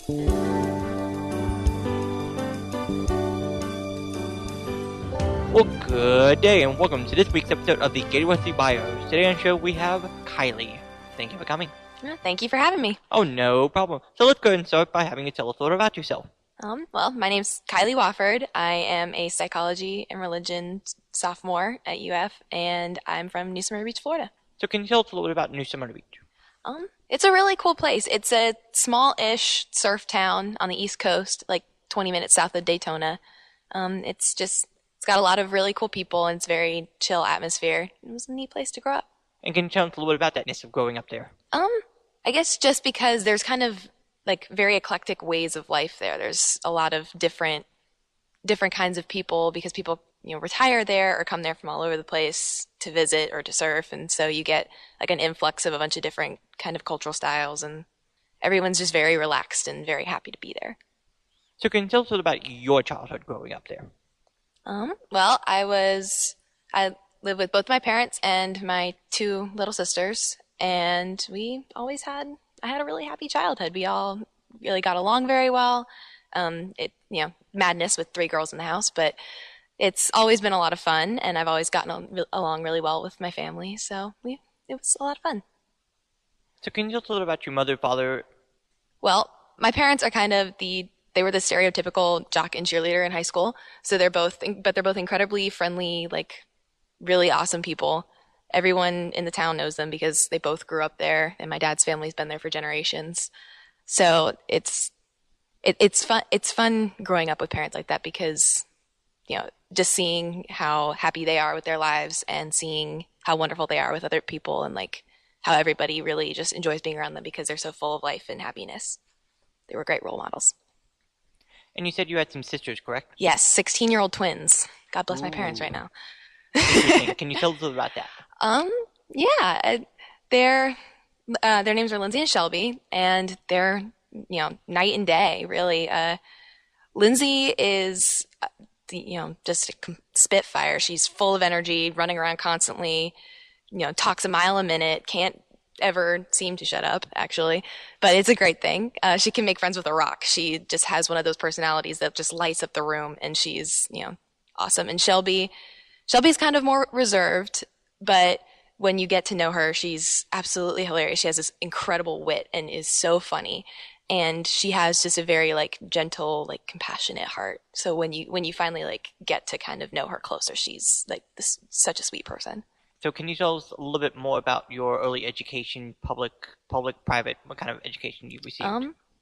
Well, good day, and welcome to this week's episode of the Gator Wesley Bios. Today on the show, we have Kylie. Thank you for coming. Thank you for having me. Oh, no problem. So let's go ahead and start by having you tell us a little about yourself. Well, my name's Kylie Wofford. I am a psychology and religion sophomore at UF, and I'm from New Smyrna Beach, Florida. So can you tell us a little bit about New Smyrna Beach? It's a really cool place. It's a small-ish surf town on the East Coast, like 20 minutes south of Daytona. It's got a lot of really cool people, and it's a very chill atmosphere. It was a neat place to grow up. And can you tell us a little bit about that of growing up there? I guess just because there's kind of like very eclectic ways of life there. There's a lot of different kinds of people because people, retire there or come there from all over the place to visit or to surf. And so you get like an influx of a bunch of different kind of cultural styles, and everyone's just very relaxed and very happy to be there. So can you tell us a little about your childhood growing up there? Well, I lived with both my parents and my two little sisters, and I had a really happy childhood. We all really got along very well. Madness with 3 girls in the house, but it's always been a lot of fun, and I've always gotten along really well with my family, so it was a lot of fun. So can you tell us a little about your mother, father? Well, my parents are they were the stereotypical jock and cheerleader in high school, so they're both incredibly friendly, like really awesome people. Everyone in the town knows them because they both grew up there, and my dad's family's been there for generations. So it's fun. It's fun growing up with parents like that because, just seeing how happy they are with their lives and seeing how wonderful they are with other people, and like how everybody really just enjoys being around them because they're so full of life and happiness. They were great role models. And you said you had some sisters, correct? Yes, 16-year-old twins. God bless my parents right now. Interesting. Can you tell us a little about that? Yeah. Their names are Lindsay and Shelby, and they're, night and day, really. Lindsay is, just a spitfire. She's full of energy, running around constantly, talks a mile a minute, can't ever seem to shut up, actually. But it's a great thing. She can make friends with a rock. She just has one of those personalities that just lights up the room, and she's, awesome. And Shelby's kind of more reserved, but when you get to know her, she's absolutely hilarious. She has this incredible wit and is so funny. And she has just a very gentle, compassionate heart. So when you finally get to kind of know her closer, she's such a sweet person. So can you tell us a little bit more about your early education, public, private, what kind of education you received?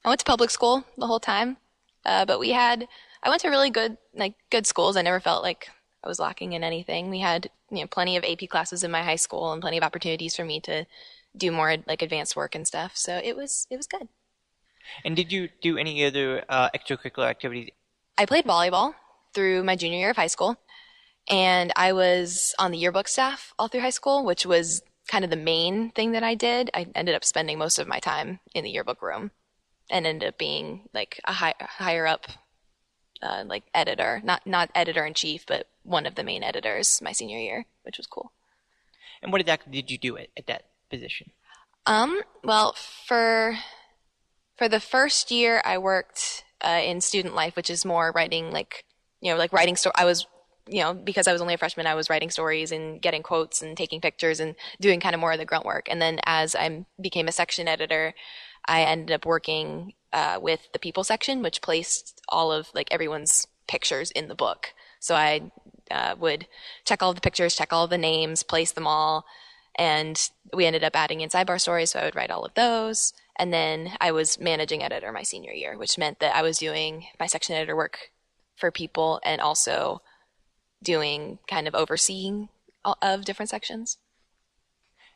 I went to public school the whole time, but I went to really good schools. I never felt like I was lacking in anything. We had, plenty of AP classes in my high school and plenty of opportunities for me to do more advanced work and stuff. So it was good. And did you do any other extracurricular activities? I played volleyball through my junior year of high school, and I was on the yearbook staff all through high school, which was kind of the main thing that I did. I ended up spending most of my time in the yearbook room and ended up being a higher up editor, not editor-in-chief, but one of the main editors my senior year, which was cool. And what exactly did you do at that position? Well, for the first year, I worked in student life, which is more writing, writing I was, because I was only a freshman, I was writing stories and getting quotes and taking pictures and doing kind of more of the grunt work. And then as I became a section editor, I ended up working with the people section, which placed all of everyone's pictures in the book. So I would check all of the pictures, check all of the names, place them all, and we ended up adding in sidebar stories, so I would write all of those. And then I was managing editor my senior year, which meant that I was doing my section editor work for people and also doing kind of overseeing of different sections.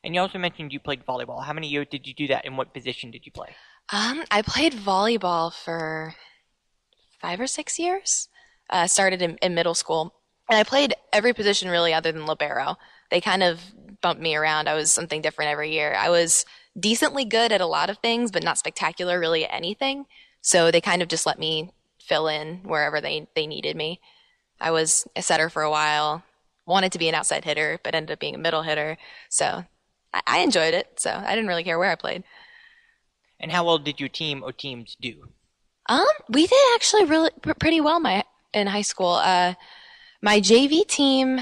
And you also mentioned you played volleyball. How many years did you do that, and what position did you play? I played volleyball for 5 or 6 years. Started in middle school. And I played every position really other than libero. They kind of bumped me around. I was something different every year. I was decently good at a lot of things, but not spectacular really at anything. So they kind of just let me fill in wherever they needed me. I was a setter for a while, wanted to be an outside hitter, but ended up being a middle hitter. So I enjoyed it. So I didn't really care where I played. And how well did your team or teams do? We did actually really pretty well in high school. My JV team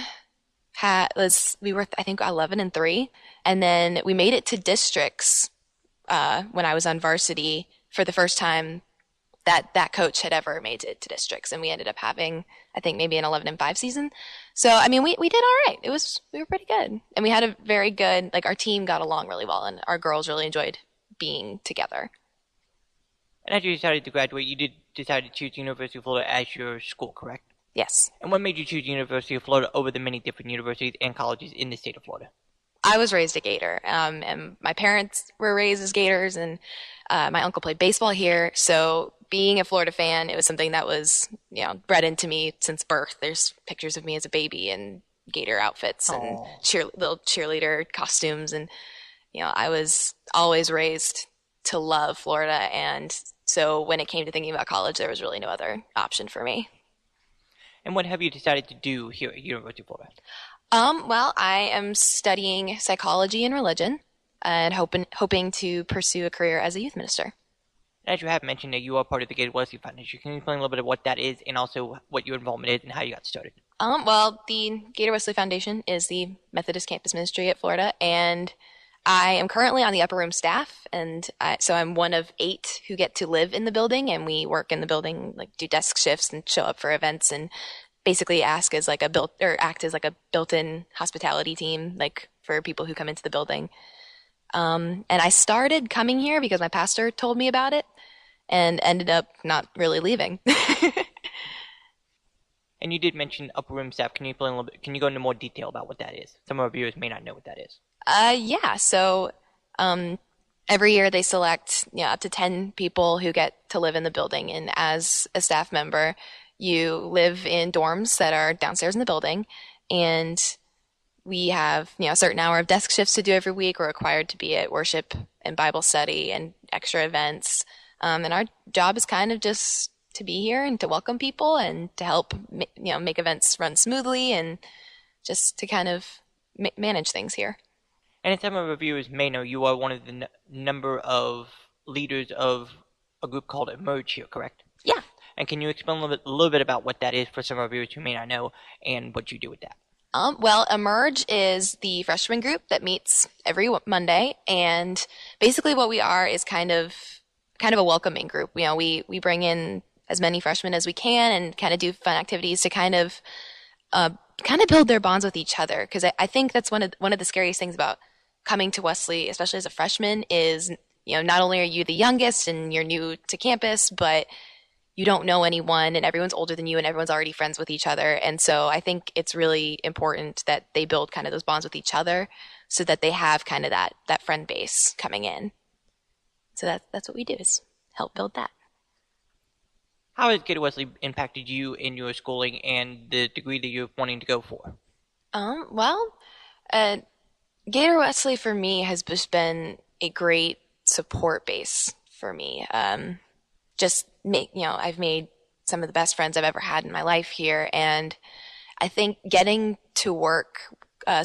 had was we were I think 11-3, and then we made it to districts when I was on varsity for the first time that coach had ever made it to districts, and we ended up having I think maybe an 11-5 season. So I mean we did all right. We were pretty good, and we had a very good like our team got along really well, and our girls really enjoyed being together. And after you decided to graduate, you did decide to choose University of Florida as your school, correct? Yes. And what made you choose University of Florida over the many different universities and colleges in the state of Florida? I was raised a Gator, and my parents were raised as Gators, and my uncle played baseball here. So being a Florida fan, it was something that was, bred into me since birth. There's pictures of me as a baby in Gator outfits and Oh. little cheerleader costumes, and I was always raised to love Florida, and so when it came to thinking about college, there was really no other option for me. And what have you decided to do here at University of Florida? Well, I am studying psychology and religion and hoping to pursue a career as a youth minister. As you have mentioned that you are part of the Gator Wesley Foundation, can you explain a little bit of what that is and also what your involvement is and how you got started? Well, the Gator Wesley Foundation is the Methodist campus ministry at Florida, and I am currently on the upper room staff, and so I'm one of 8 who get to live in the building, and we work in the building, like do desk shifts and show up for events, and basically act as like a built-in hospitality team, like for people who come into the building. And I started coming here because my pastor told me about it, and ended up not really leaving. And you did mention upper room staff. Can you explain a little bit? Can you go into more detail about what that is? Some of our viewers may not know what that is. Yeah. So, every year they select, up to 10 people who get to live in the building. And as a staff member, you live in dorms that are downstairs in the building. And we have, a certain hour of desk shifts to do every week. We're required to be at worship and Bible study and extra events. And our job is kind of just to be here and to welcome people and to help, make events run smoothly and just to kind of manage things here. And as some of our viewers may know, you are one of the number of leaders of a group called Emerge here, correct? Yeah. And can you explain a little bit about what that is for some of our viewers who may not know and what you do with that? Well, Emerge is the freshman group that meets every Monday, and basically what we are is kind of a welcoming group. We bring in as many freshmen as we can and kind of do fun activities to kind of build their bonds with each other. Because I think that's one of the scariest things about coming to Wesley, especially as a freshman, is not only are you the youngest and you're new to campus, but you don't know anyone and everyone's older than you and everyone's already friends with each other. And so I think it's really important that they build kind of those bonds with each other so that they have kind of that friend base coming in. So that's what we do, is help build that. How has Gator Wesley impacted you in your schooling and the degree that you're wanting to go for? Well, Gator Wesley for me has just been a great support base for me. I've made some of the best friends I've ever had in my life here, and I think getting to work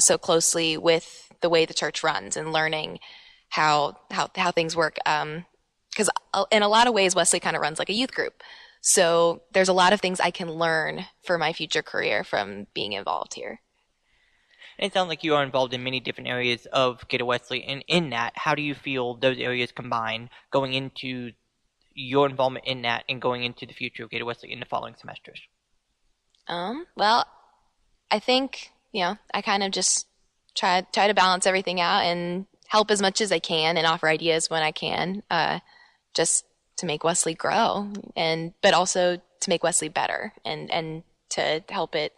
so closely with the way the church runs and learning how things work, because in a lot of ways Wesley kind of runs like a youth group. So there's a lot of things I can learn for my future career from being involved here. And it sounds like you are involved in many different areas of Gator Wesley, and in that, how do you feel those areas combine going into your involvement in that and going into the future of Gator Wesley in the following semesters? Well, I think, I kind of just try to balance everything out and help as much as I can and offer ideas when I can, just to make Wesley grow but also to make Wesley better and to help it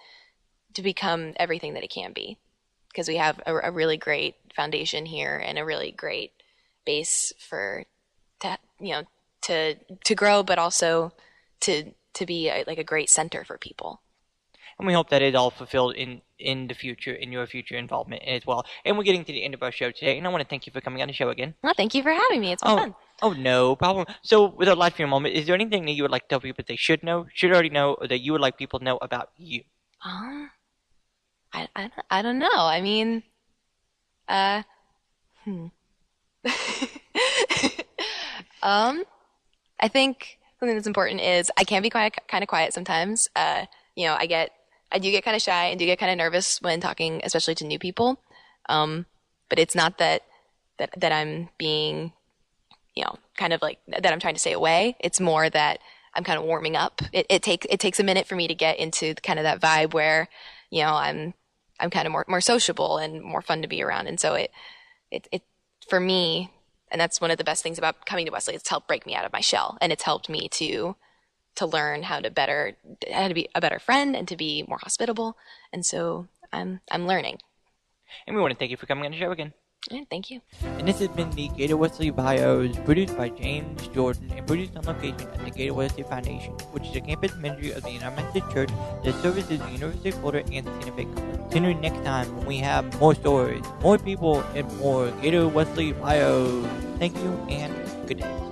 to become everything that it can be. Because we have a really great foundation here and a really great base to grow, but also to be like a great center for people. And we hope that is all fulfilled in the future, in your future involvement as well. And we're getting to the end of our show today, and I want to thank you for coming on the show again. Well, thank you for having me. It's been fun. Oh, no problem. So, with our live stream moment, is there anything that you would like to tell people that they should know, should already know, or that you would like people to know about you? I don't know. I mean, I think something that's important is I can be kind of quiet sometimes. I do get kind of shy and do get kind of nervous when talking, especially to new people. But it's not that I'm being, kind of like that I'm trying to stay away. It's more that I'm kind of warming up. It takes a minute for me to get into kind of that vibe where, I'm kind of more sociable and more fun to be around. And so it for me, and that's one of the best things about coming to Wesley. It's helped break me out of my shell, and it's helped me to learn how to be a better friend and to be more hospitable. And so I'm learning. And we want to thank you for coming on the show again. Yeah, thank you. And this has been the Gator Wesley Bios, produced by James Jordan and produced on location at the Gator Wesley Foundation, which is a campus ministry of the United Methodist Church that services the University of Florida and the Santa Fe Conference. Tune in next time when we have more stories, more people, and more Gator Wesley Bios. Thank you and good day.